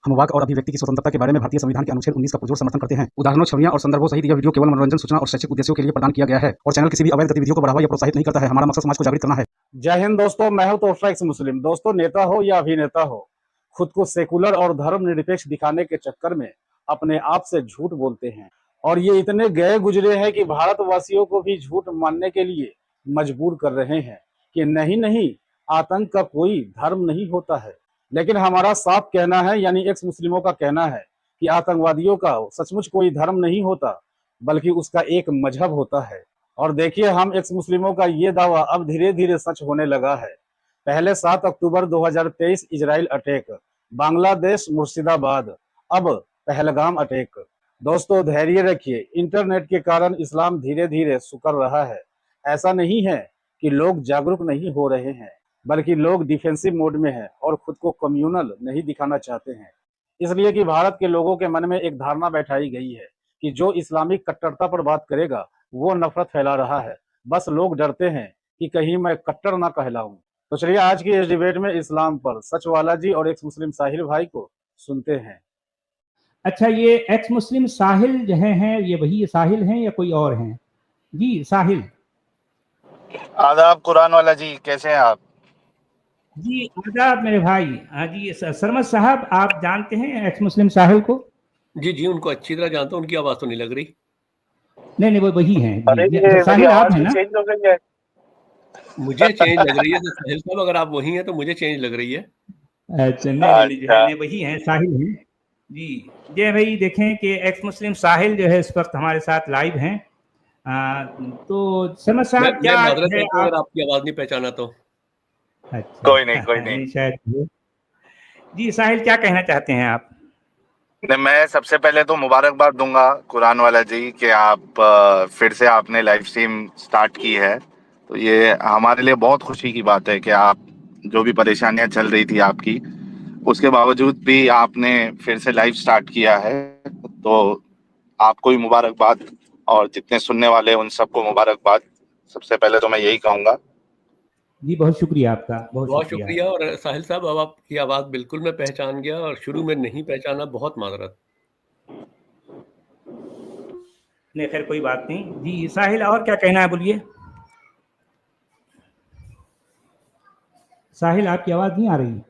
हम वाक और अभिव्यक्ति की स्वतंत्रता के बारे में भारतीय संविधान के अनुच्छेद 19 का पुरजोर समर्थन करते हैं। उदाहरणों, छवियां और संदर्भों सहित यह वीडियो केवल मनोरंजन, सूचना और शैक्षिक उद्देश्यों के लिए प्रदान किया गया है और चैनल किसी भी अवैध गतिविधियों को बढ़ावा या प्रोत्साहित नहीं करता है। हमारा मकसद समाज को जागृत करना है। जय हिंद दोस्तों, मैं हूं तोहफा एक्स मुस्लिम। दोस्तों, नेता हो या अभिनेता हो, खुद को सेकुलर और धर्मनिरपेक्ष दिखाने के चक्कर में अपने आप से झूठ बोलते हैं और ये इतने गए गुजरे हैं कि भारतवासियों को भी झूठ मानने के लिए मजबूर कर रहे हैं कि नहीं, आतंक का कोई धर्म नहीं होता है। लेकिन हमारा साफ कहना है, यानी एक्स मुस्लिमों का कहना है कि आतंकवादियों का सचमुच कोई धर्म नहीं होता, बल्कि उसका एक मजहब होता है। और देखिए, हम एक्स मुस्लिमों का ये दावा अब धीरे धीरे सच होने लगा है। पहले 7 अक्टूबर 2023 इजराइल अटैक, बांग्लादेश मुर्शिदाबाद, अब पहलगाम अटैक। दोस्तों, धैर्य रखिए, इंटरनेट के कारण इस्लाम धीरे धीरे सुकर रहा है। ऐसा नहीं है कि लोग जागरूक नहीं हो रहे हैं, बल्कि लोग डिफेंसिव मोड में हैं और खुद को कम्युनल नहीं दिखाना चाहते हैं। इसलिए कि भारत के लोगों के मन में एक धारणा बैठाई गई है कि जो इस्लामिक कट्टरता पर बात करेगा वो नफरत फैला रहा है। बस लोग डरते हैं कि कहीं मैं कट्टर ना कहलाऊं। तो चलिए आज की इस डिबेट में इस्लाम पर सच वाला जी और एक्स मुस्लिम साहिल भाई को सुनते हैं। अच्छा, ये एक्स मुस्लिम साहिल जो हैं ये वही साहिल हैं या कोई और हैं? जी साहिल। आदाब कुरान वाला जी, कैसे हैं आप? जी आदाब मेरे भाई। हाँ जी, सरमद साहब आप जानते हैं एक्स मुस्लिम साहिल को? जी उनको अच्छी तरह जानता हूँ। उनकी आवाज तो नहीं लग रही। नहीं वो वही हैं। अरे साहिल आप हैं ना? चेंज हो गई है। मुझे चेंज लग रही है तो साहिल साहब अगर आप वही हैं तो मुझे चेंज लग रही है। अच्छा नहीं वही हैं, साहिल हैं जी। जय भाई, देखें कि एक्स मुस्लिम साहिल जो है इस वक्त हमारे साथ लाइव हैं। तो समझ साहब क्या है अगर आपकी आवाज नहीं पहचाना तो? अच्छा, कोई नहीं शायद। जी साहिल, क्या कहना चाहते हैं आप? मैं सबसे पहले तो मुबारकबाद दूंगा कुरान वाला जी कि आप फिर से आपने लाइव स्ट्रीम स्टार्ट की है। तो ये हमारे लिए बहुत खुशी की बात है कि आप जो भी परेशानियां चल रही थी आपकी, उसके बावजूद भी आपने फिर से लाइव स्टार्ट किया है। तो आपको भी मुबारकबाद और जितने सुनने वाले हैं उन सबको मुबारकबाद। सबसे पहले तो मैं यही कहूँगा। जी बहुत शुक्रिया आपका, बहुत शुक्रिया। और साहिल साहब, अब आपकी आवाज बिल्कुल मैं पहचान गया और शुरू में नहीं पहचाना, बहुत माजरत। नहीं खैर कोई बात नहीं। जी साहिल, और क्या कहना है, बोलिए। साहिल, आपकी आवाज नहीं आ रही।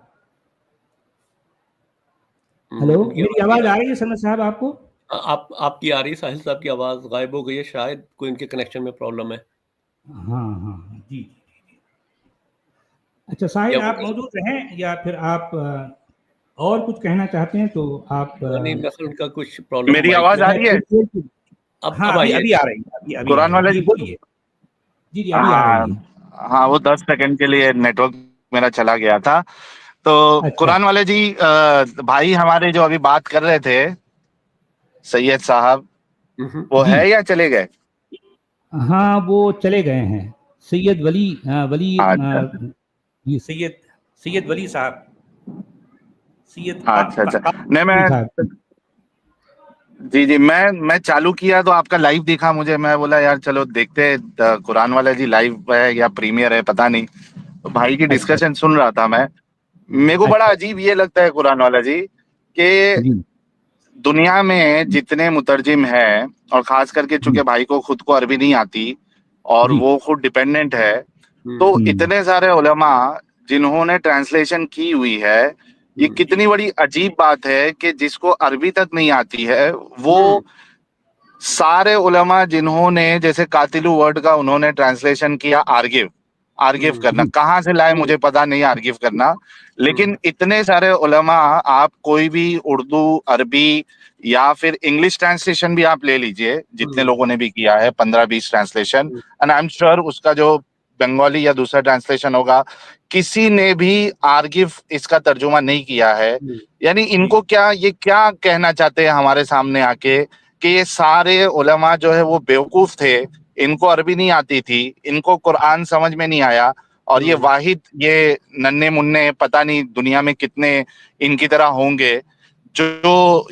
हेलो, मेरी आवाज आ रही है सरमद साहब आपको? आपकी आ रही, साहिल साहब की आवाज गायब हो गई है, शायद कोई इनके कनेक्शन में प्रॉब्लम है। हाँ जी। अच्छा साहिल, आप मौजूद रहें या फिर आप और कुछ कहना चाहते हैं तो आप? नहीं, उनका कुछ प्रॉब्लम। मेरी आवाज आ रही है? अभी आ रही है। कुरान वाला जी बोलिए। जी अभी आ रही है। हाँ, वो 10 सेकंड के लिए नेटवर्क मेरा चला गया था। तो अच्छा। कुरान वाले जी, भाई हमारे जो अभी बात कर रहे थे सैयद साहब, वो है या चले गए? हाँ वो चले गए हैं। सैयद वली ये सैयद वली साहब। अच्छा। नहीं मैं जी मैं चालू किया तो आपका लाइव दिखा मुझे। मैं बोला यार चलो देखते कुरान वाला जी लाइव है या प्रीमियर है, पता नहीं। तो भाई की डिस्कशन सुन रहा था मैं। मेरे को बड़ा अजीब ये लगता है कुरान वाला जी कि दुनिया में जितने मुतरजिम हैं, और खास करके चूंकि भाई को खुद को अरबी नहीं आती और वो खुद डिपेंडेंट है, तो इतने सारे उलमा जिन्होंने ट्रांसलेशन की हुई है, ये कितनी बड़ी अजीब बात है कि जिसको अरबी तक नहीं आती है वो सारे उलमा जिन्होंने, जैसे कातिलू वर्ड का उन्होंने ट्रांसलेशन किया आर्गिव करना, कहाँ से लाए मुझे पता नहीं आर्गिव करना, लेकिन इतने सारे उलमा, आप कोई भी उर्दू, अरबी या फिर इंग्लिश ट्रांसलेशन भी आप ले लीजिए, जितने लोगों ने भी किया है 15-20 translation, and I am sure उसका जो बंगाली या दूसरा ट्रांसलेशन होगा, किसी ने भी आर्गिव इसका तर्जुमा नहीं किया है। यानी इनको ये क्या कहना चाहते हैं हमारे सामने आके कि ये सारे उलमा जो है वो बेवकूफ थे, इनको अरबी नहीं आती थी, इनको कुरान समझ में नहीं आया, और ये वाहिद ये नन्हे मुन्ने पता नहीं दुनिया में कितने इनकी तरह होंगे जो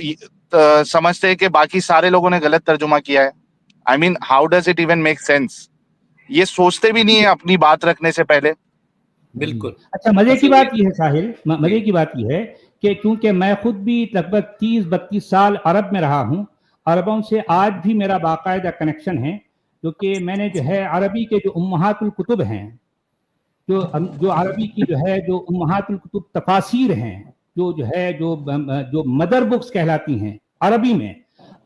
समझते हैं कि बाकी सारे लोगों ने गलत तर्जुमा किया है। I mean how does it even make sense? ये सोचते भी नहीं है अपनी बात रखने से पहले। बिल्कुल। अच्छा, मजे की बात यह है साहिल, मजे की बात यह है कि क्योंकि मैं खुद भी लगभग 30-32 साल अरब में रहा हूँ, अरबों से आज भी मेरा बाकायदा कनेक्शन है, क्योंकि मैंने जो है अरबी के जो उम्महातुल कुतुब हैं, जो अरबी की जो है जो उम्महातुल कुतुब तफासिर हैं, जो मदर बुक्स कहलाती हैं अरबी में,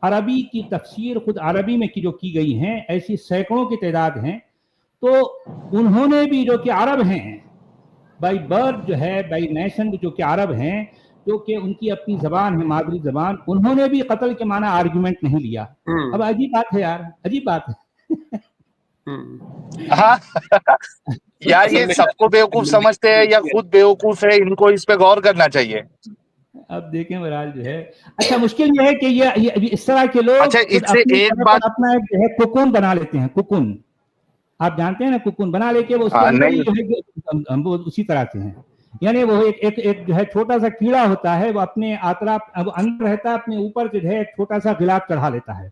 अरबी की तफसीर खुद अरबी में जो की गई हैं, ऐसी सैकड़ों की तादाद हैं। तो उन्होंने भी, जो कि अरब हैं बाई बर्थ, जो है बाई नेशन, जो कि अरब हैं, जो कि उनकी अपनी जबान है, मादरी जबान, उन्होंने भी कत्ल के माना आर्गुमेंट नहीं लिया। अब अजीब बात है यार, अजीब बात है। हाँ यार, ये सबको बेवकूफ समझते हैं या खुद बेवकूफ है, इनको इस पे गौर करना चाहिए। अब देखें बहरहाल जो है, अच्छा मुश्किल ये है कि ये इस तरह के लोग अच्छा, इससे एक बात अपना एक जो है कुकुन बना लेते हैं, कुकुन, आप जानते हैं ना, कुकुन बना लेके वो उसके अंदर ही जो है वो उसी तरह से हैं, यानी वो एक जो है छोटा सा कीड़ा होता है, वो अपने अतराफ अंदर रहता है, अपने ऊपर जो है एक छोटा सा गिलाफ चढ़ा लेता है,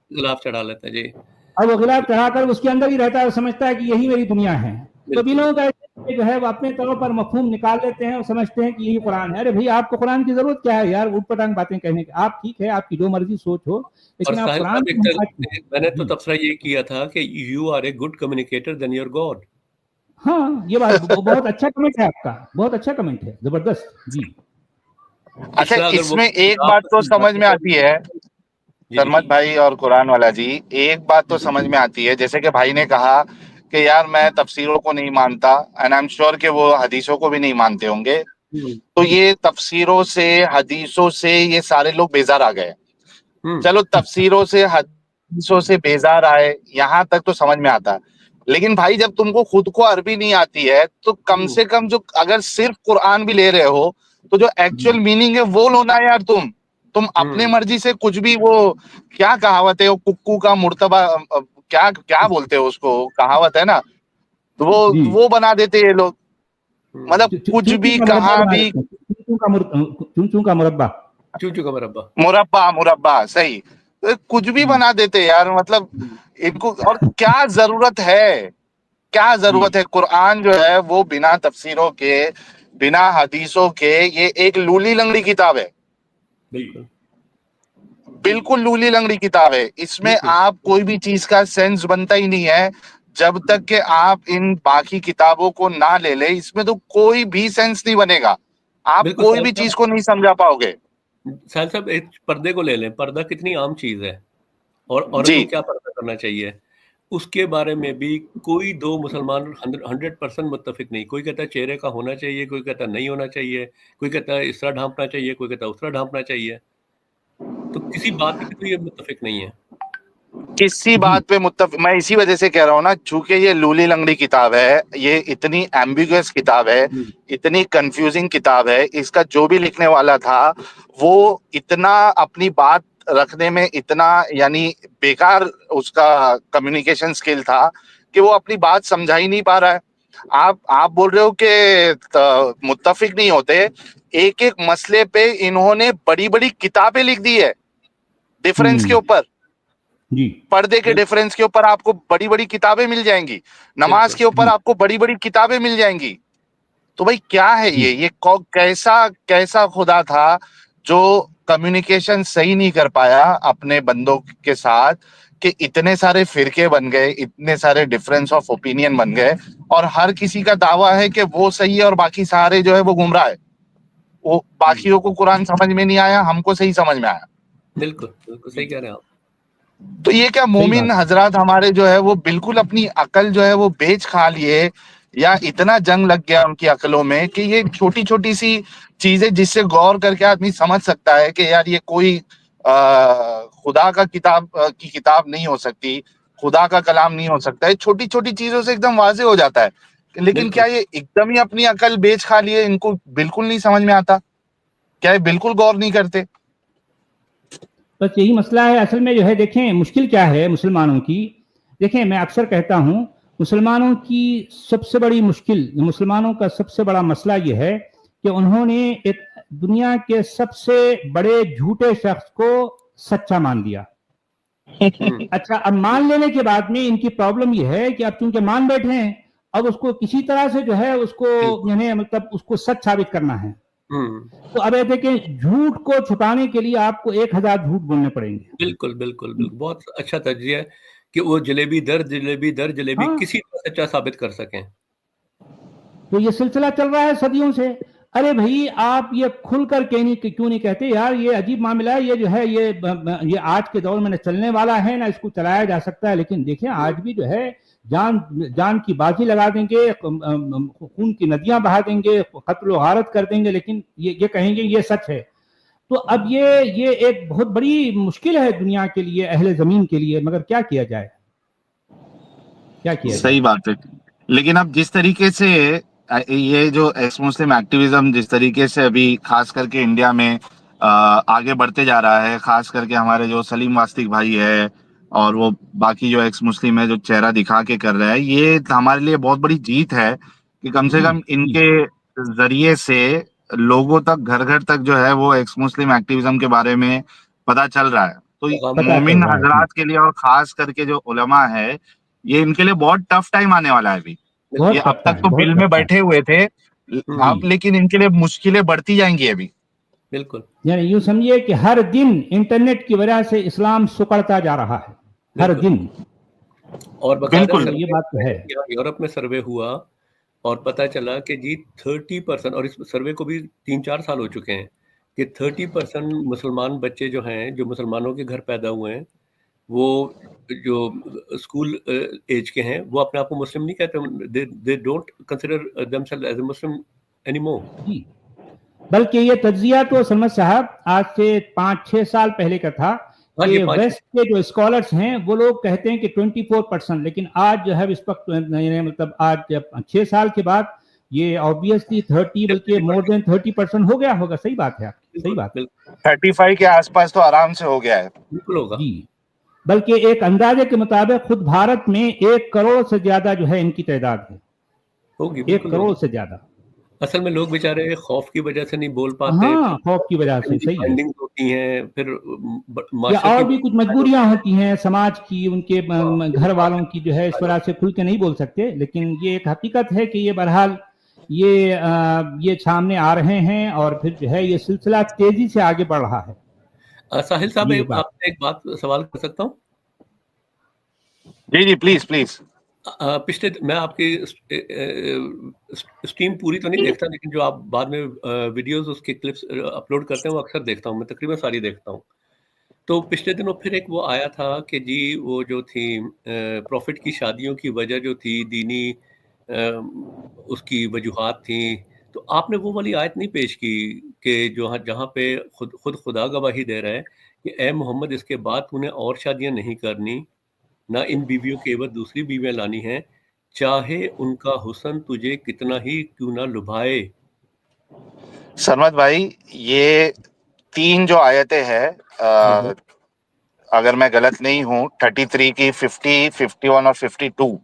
जी। अब वो गिलाफ चढ़ाकर उसके अंदर ही रहता है, समझता है कि यही मेरी दुनिया है। तो भी लोग जो है वो अपने तौर पर मफहूम निकाल लेते हैं और समझते हैं कि यही कुरान है। अरे भाई, आपको कुरान की जरूरत क्या है यार उटपटांग बातें कहने की? आप ठीक है, आपकी जो मर्जी सोच हो, लेकिन आप कुरान मैंने तो तबसरा ये किया था कि you are a good communicator then your god. हाँ, ये बात बहुत अच्छा कमेंट है आपका, बहुत अच्छा कमेंट है, जबरदस्त जी। अच्छा, इसमें एक बात तो समझ में आती है सरमत भाई और कुरान वाला जी, एक बात तो समझ में आती है, जैसे कि भाई ने कहा कि यार मैं तफसीरों को नहीं मानता, एंड आई एम श्योर कि वो हदीसों को भी नहीं मानते होंगे। तो ये तफसीरों से, हदीसों से ये सारे लोग बेजार आ गए। चलो, तफसीरों से, हदीसों से बेजार आए, यहाँ तक तो समझ में आता। लेकिन भाई, जब तुमको खुद को अरबी नहीं आती है तो कम से कम जो, अगर सिर्फ कुरान भी ले रहे हो तो जो एक्चुअल मीनिंग है वो लो ना यार। तुम अपने मर्जी से कुछ भी, वो क्या कहावत है, वो कुक्कू का मुर्तबा, क्या बोलते हो उसको, कहावत है ना, तो वो बना देते ये लोग, मतलब कुछ भी, कहाँ भी, चूचू का मुरब्बा, सही, तो कुछ भी बना देते यार, मतलब इनको। और क्या जरूरत है कुरान जो है वो बिना तफसीरों के, बिना हदीसों के, ये एक लूली लंगड़ी किताब है, बिल्कुल लूली लंगड़ी किताब है। इसमें आप कोई भी चीज का सेंस बनता ही नहीं है जब तक कि आप इन बाकी किताबों को ना ले ले। इसमें तो कोई भी सेंस नहीं बनेगा, आप कोई भी चीज को नहीं समझा पाओगे। साहिल साहब, एक पर्दे को ले लें, पर्दा कितनी आम चीज है, और औरत को क्या पर्दा करना चाहिए, उसके बारे में भी कोई दो मुसलमान 100% मुत्तफिक नहीं। कोई कहता है चेहरे का होना चाहिए, कोई कहता नहीं होना चाहिए, कोई कहता है इस तरह ढांपना चाहिए, कोई कहता है उस तरह ढांपना चाहिए। तो किसी बात पे तो ये मुत्तफिक नहीं है, किसी बात पे मुत्तफिक। मैं इसी वजह से कह रहा हूँ ना, चूंकि ये लूली लंगड़ी किताब है, ये इतनी एम्बिगुअस किताब है, इतनी कंफ्यूजिंग किताब है, इसका जो भी लिखने वाला था वो इतना अपनी बात रखने में इतना, यानी बेकार उसका कम्युनिकेशन स्किल था कि वो अपनी बात समझा ही नहीं पा रहा है। आप बोल रहे हो कि मुत्तफिक नहीं होते, एक एक मसले पे इन्होंने बड़ी बड़ी किताबें लिख दी है डिफरेंस के ऊपर, पर्दे के डिफरेंस के ऊपर आपको बड़ी बड़ी किताबें मिल जाएंगी, नमाज के ऊपर आपको बड़ी बड़ी किताबें मिल जाएंगी। तो भाई क्या है ये कैसा खुदा था जो कम्युनिकेशन सही नहीं कर पाया अपने बंदों के साथ, कि इतने सारे फिरके बन गए, इतने सारे डिफरेंस ऑफ ओपिनियन बन गए, और हर किसी का दावा है कि वो सही है और बाकी सारे जो है वो गुमराह है। वो बाकियों को कुरान समझ में नहीं आया, हमको सही समझ में आया। बिल्कुल सही कह रहे हैं आप। तो ये क्या मोमिन हजरात हमारे जो है वो बिल्कुल अपनी अकल जो है वो बेच खा लिए, या इतना जंग लग गया उनकी अकलों में कि ये छोटी छोटी सी चीजें जिससे गौर करके आदमी समझ सकता है कि यार ये कोई खुदा का की किताब नहीं हो सकती, खुदा का कलाम नहीं हो सकता है, छोटी छोटी चीजों से एकदम वाजे हो जाता है। लेकिन क्या ये एकदम ही अपनी अकल बेच खा लिए, इनको बिल्कुल नहीं समझ में आता? क्या ये बिल्कुल गौर नहीं करते? बस यही मसला है असल में, जो है देखें मुश्किल क्या है मुसलमानों की। देखें, मैं अक्सर कहता हूँ मुसलमानों की सबसे बड़ी मुश्किल, मुसलमानों का सबसे बड़ा मसला ये है कि उन्होंने एक दुनिया के सबसे बड़े झूठे शख्स को सच्चा मान दिया। अच्छा, अब मान लेने के बाद में इनकी प्रॉब्लम यह है कि अब चूंकि मान बैठे हैं, अब उसको किसी तरह से जो है उसको यानी मतलब उसको सच साबित करना है। तो अब ये देखें, झूठ को छुपाने के लिए आपको 1000 झूठ बोलने पड़ेंगे। बिल्कुल बिल्कुल बिल्कुल, बहुत अच्छा तजिया है कि वो जलेबी दर जलेबी हाँ। किसी तरह सच्चा साबित कर सकें। तो ये सिलसिला चल रहा है सदियों से। अरे भाई, आप ये खुलकर क्यों नहीं कहते यार, ये अजीब मामला है, ये जो है ये आज के दौर में न चलने वाला है ना इसको चलाया जा सकता है। लेकिन देखिए, आज भी जो है जान की बाजी लगा देंगे, खून की नदियां बहा देंगे, कत्ल गारत कर देंगे, लेकिन ये कहेंगे ये सच है। तो अब ये एक बहुत बड़ी मुश्किल है दुनिया के लिए, अहले जमीन के लिए। मगर क्या किया जाए, क्या किया जाए? सही बात है। लेकिन अब जिस तरीके से ये जो एक्स मुस्लिम एक्टिविज्म जिस तरीके से अभी खास करके इंडिया में आगे बढ़ते जा रहा है, खास करके हमारे जो सलीम वास्तिक भाई है और वो बाकी जो एक्स मुस्लिम है जो चेहरा दिखा के कर रहा है, ये हमारे लिए बहुत बड़ी जीत है कि कम से कम इनके जरिए से लोगों तक, घर घर तक जो है वो एक्स मुस्लिम एक्टिविज्म के बारे में पता चल रहा है। तो मोमिन हजरात के लिए और खास करके जो उलमा है, ये इनके लिए बहुत टफ टाइम आने वाला है अभी। ये अब तक तो बिल में बैठे हुए थे, अब लेकिन इनके लिए मुश्किलें बढ़ती जाएंगी अभी। बिल्कुल, यानी यूं समझिए कि हर दिन इंटरनेट की वजह से इस्लाम सुकड़ता जा रहा है, हर दिन। और बिल्कुल, ये बात तो है। यूरोप में सर्वे हुआ और पता चला कि जी 30%, और इस सर्वे को भी 3-4 साल हो चुके हैं, कि 30% मुसलमान बच्चे जो हैं, जो मुसलमानों के घर पैदा हुए हैं, वो जो स्कूल एज के हैं, वो अपने आप को मुस्लिम नहीं कहते, they don't consider themselves as a Muslim anymore. बल्कि ये तज्जिया तो सलमत साहब आज से 5-6 साल पहले का था कि वेस्ट के जो स्कॉलर्स हैं वो लोग कहते हैं कि 24%, लेकिन आज जो है इस वक्त मतलब आज 6 साल के बाद ये ऑब्वियसली 30 बल्कि मोर देन 30% हो गया होगा। सही बात है आपकी, सही बात है। 35 के आसपास तो आराम से हो गया है। बिल्कुल होगा जी। बल्कि एक अंदाजे के मुताबिक खुद भारत में 1 करोड़ से ज्यादा जो है इनकी तादाद है, होगी, 1 करोड़ से ज्यादा। असल में लोग बेचारे खौफ की वजह से नहीं बोल पाते। हाँ, खौफ की वजह से, सही है। होती हैं, फिर या और भी कुछ मजबूरियां होती हैं समाज की, उनके घर वालों की, जो है इस वजह से खुल के नहीं बोल सकते। लेकिन ये एक हकीकत है कि ये बहरहाल ये सामने आ रहे हैं और फिर जो है ये सिलसिला तेजी से आगे बढ़ रहा है। साहिल साहब, आपसे एक बात सवाल कर सकता हूँ? जी जी, प्लीज प्लीज। पिछले मैं आपकी स्ट्रीम पूरी तो नहीं देखता, लेकिन जो आप बाद में वीडियोस उसके क्लिप्स अपलोड करते हैं वो अक्सर देखता हूँ, मैं तकरीबन सारी देखता हूँ। तो पिछले दिनों फिर एक वो आया था कि जी वो जो थी प्रॉफिट की शादियों की वजह जो थी दीनी उसकी वजूहात थी, तो आपने वो वाली आयत नहीं पेश की कि जो जहाँ पे खुद खुदा गवाही दे रहा है कि ए मोहम्मद, इसके बाद तूने और शादियां नहीं करनी, ना इन बीवियों के एवज दूसरी बीवियां लानी हैं, चाहे उनका हुस्न तुझे कितना ही क्यों ना लुभाए। सरमत भाई, ये 3 जो आयतें हैं, अगर मैं गलत नहीं हूँ, 33 की, 50, 51 और 52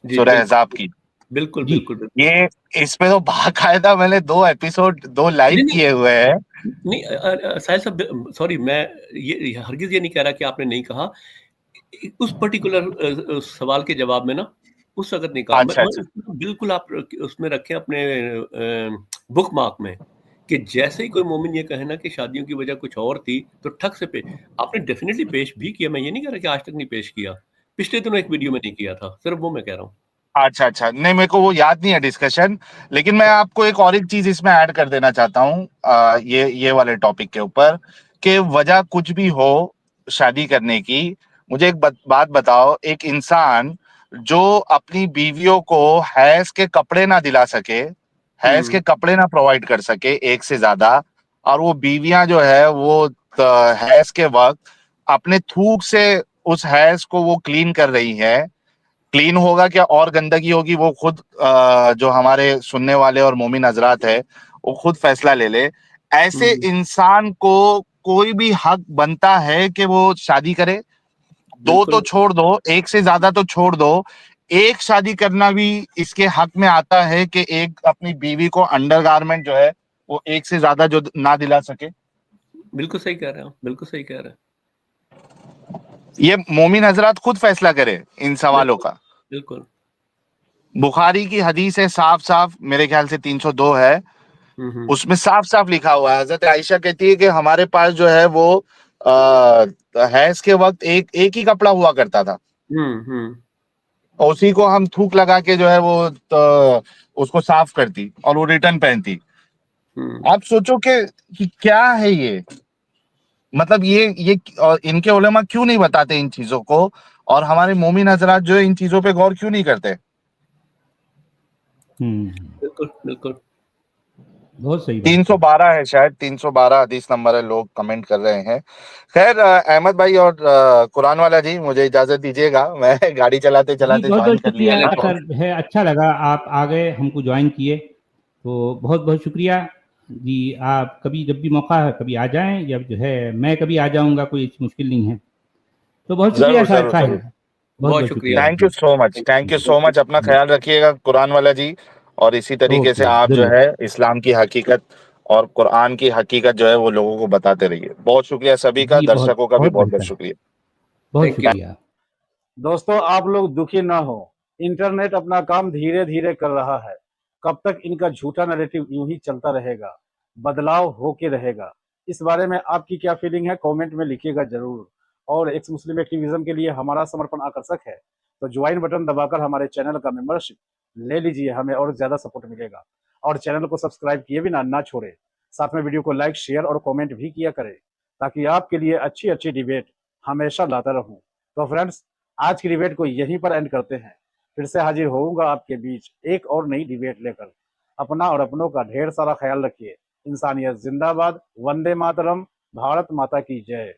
सूरह अहज़ाब की। बिल्कुल बिल्कुल। ये इसमें तो बाकायदा मैंने 2 एपिसोड 2 लाइव किए हुए हैं। नहीं साहिल साहब, सॉरी, मैं ये हरगिज ये नहीं कह रहा कि आपने नहीं कहा, उस पर्टिकुलर सवाल के जवाब में ना उस वक्त नहीं कहा। अच्छा। बिल्कुल आप उसमें रखें अपने बुक मार्क में कि जैसे ही कोई मोमिन ये कहे ना कि शादियों की वजह कुछ और थी, तो ठक से आपने डेफिनेटली पेश भी किया। मैं ये नहीं कह रहा कि आज तक नहीं पेश किया, पिछले दिनों एक वीडियो में नहीं किया था, सिर्फ वो मैं कह रहा हूँ। अच्छा, नहीं मेरे को वो याद नहीं है डिस्कशन, लेकिन मैं आपको एक और एक चीज इसमें ऐड कर देना चाहता हूँ ये वाले टॉपिक के ऊपर, कि वजह कुछ भी हो शादी करने की, मुझे एक बात बताओ, एक इंसान जो अपनी बीवियों को हैज के कपड़े ना दिला सके, हैज के कपड़े ना प्रोवाइड कर सके एक से ज्यादा, और वो बीवियां जो है वो हैज के वक्त अपने थूक से उस हैज को वो क्लीन कर रही है, क्लीन होगा क्या और गंदगी होगी वो खुद जो हमारे सुनने वाले और मोमिन हजरात है वो खुद फैसला ले ले। ऐसे इंसान को कोई भी हक बनता है कि वो शादी करे। 2 तो छोड़ दो, 1 से ज्यादा तो छोड़ दो, 1 शादी करना भी इसके हक में आता है कि एक अपनी बीवी को अंडरगारमेंट जो है वो 1 से ज्यादा जो ना दिला सके। बिल्कुल सही कह रहे हो, बिल्कुल सही कह रहे हैं। ये मोमिन हजरात खुद फैसला करे इन सवालों का। बिल्कुल। बुखारी की हदीस है साफ साफ, मेरे ख्याल से 302 है उसमें साफ साफ लिखा हुआ है, हजरत आयशा कहती है कि हमारे पास जो है वो हैज के वक्त एक ही कपड़ा हुआ करता था, और उसी को हम थूक लगा के जो है वो उसको साफ करती और वो रिटर्न पहनती। आप सोचो कि क्या है ये, मतलब ये और इनके उलेमा क्यों नहीं बताते इन चीजों को, और हमारे मोमिन हजरात जो है इन चीजों पे गौर क्यों नहीं करते। बिल्कुल बिल्कुल, बहुत सही बात। 312 है शायद, 312 हदीस नंबर है, लोग कमेंट कर रहे हैं। खैर अहमद भाई और कुरान वाला जी, मुझे इजाजत दीजिएगा, मैं गाड़ी चलाते चलाते बहुत ज्वाइन बहुत कर लिया शुक्रिया था। सर, है अच्छा लगा आप आ गए, हमको ज्वाइन किए, तो बहुत बहुत शुक्रिया जी। आप कभी जब भी मौका है कभी आ जाएं, या जो है मैं कभी आ जाऊंगा, कोई मुश्किल नहीं है। तो बहुत शुक्रिया जरूर साहिब, जरूर, बहुत शुक्रिया। Thank you so much, thank you so much. अपना ख्याल रखिएगा कुरान वाला जी, और इसी तरीके से ओके, आप जो जरूर। है इस्लाम की हकीकत और कुरान की हकीकत जो है वो लोगों को बताते रहिए। बहुत शुक्रिया सभी का, जी, बहुत दर्शकों का भी बहुत बहुत बहुत बेहतर, शुक्रिया। बहुत Thank you. शुक्रिया। दोस्तों आप लोग दुखी ना हो, इंटरनेट अपना काम धीरे धीरे कर रहा है। कब तक इनका झूठा नैरेटिव यूं ही चलता रहेगा, बदलाव होके रहेगा। इस बारे में आपकी क्या फीलिंग है, कमेंट में लिखिएगा जरूर। और एक्स मुस्लिम एक्टिविज्म के लिए हमारा समर्पण आकर्षक है, तो ज्वाइन बटन दबाकर हमारे चैनल का मेंबरशिप ले लीजिए, हमें और ज्यादा सपोर्ट मिलेगा। और चैनल को सब्सक्राइब किए बिना ना छोड़े, साथ में वीडियो को लाइक शेयर और कॉमेंट भी किया करें, ताकि आपके लिए अच्छी अच्छी डिबेट हमेशा लाता रहूं। तो फ्रेंड्स, आज की डिबेट को यहीं पर एंड करते हैं। फिर से हाजिर होऊंगा आपके बीच एक और नई डिबेट लेकर। अपना और अपनों का ढेर सारा ख्याल रखिए। इंसानियत जिंदाबाद, वंदे मातरम, भारत माता की जय।